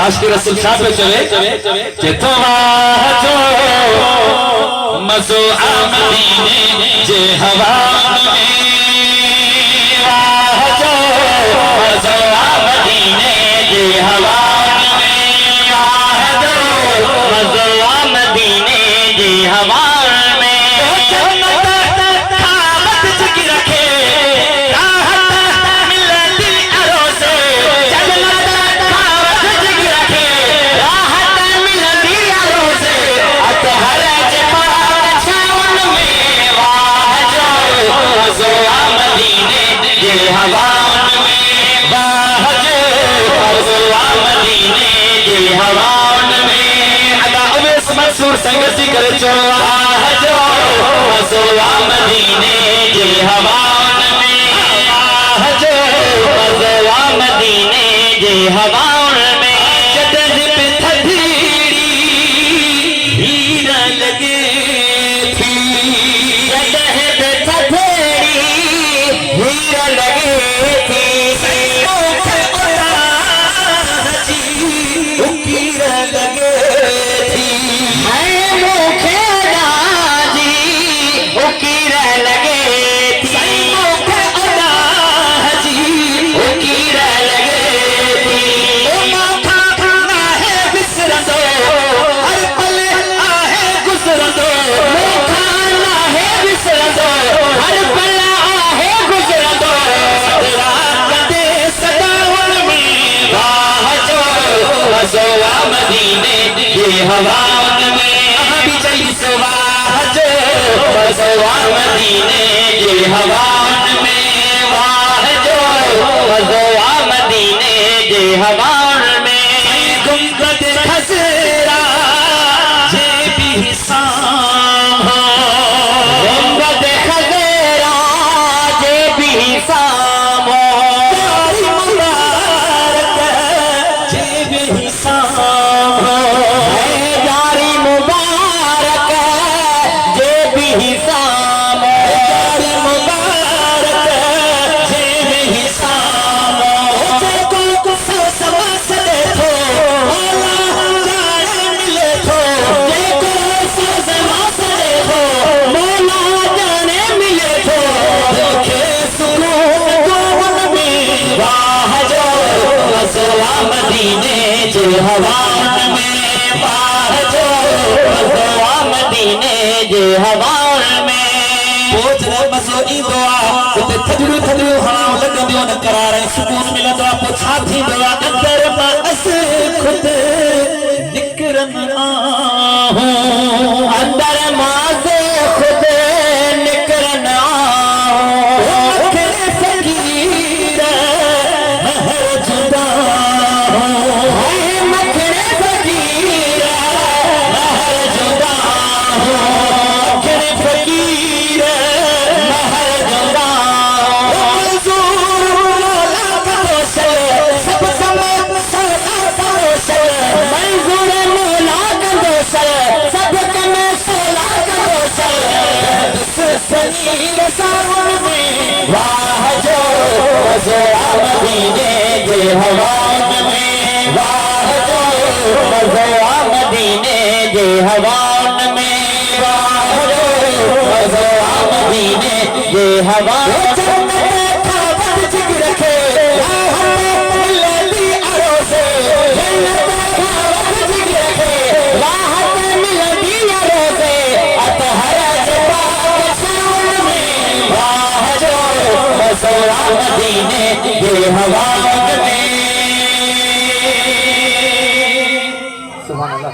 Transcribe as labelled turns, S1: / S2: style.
S1: आशिक रसूल शाह पे चले कि तो जो मज़ो आमदीने जे हवा में जो मज़ो आमदीने जे हवा में जो मज़ो आमदीने जे हवा संगति करे चोआ जो मज़ो मदीने जे हवान में जो मज़ो मदीने जे हवान में जदन पे थधीड़ी हीर लगे थी जदन पे थधीड़ी हीर लगे थी मदीने ये हवान में भी चली सुबह जो मज़ो मदीने ये हवान में वाह जो मज़ो मदीने ये हवान में गुंबद खसरा जे भी शाम गुंबद खसरा जे भी शाम मदीने जे हवान में बाह जो मज़ो मदीने जे हवान में पोच रे मज़ो ईंदो आ उते थधड़ू थधड़ू हवाऊं लॻंदियूं न करार ऐं सुकून मिलंदो आहे पोइ छा थींदो आहे अंदर मां अस ख़ुदि निकिरनि आहियूं अंदर मां ख़ुदि निकिरनि आहियूं फ़क़ीर महर जुदा वाह जो मज़ो मदीने जे हवान में वाह जो मज़ो मदीने जे हवान में वाह जो मज़ो मदीने जे हवान मदीने ये हवा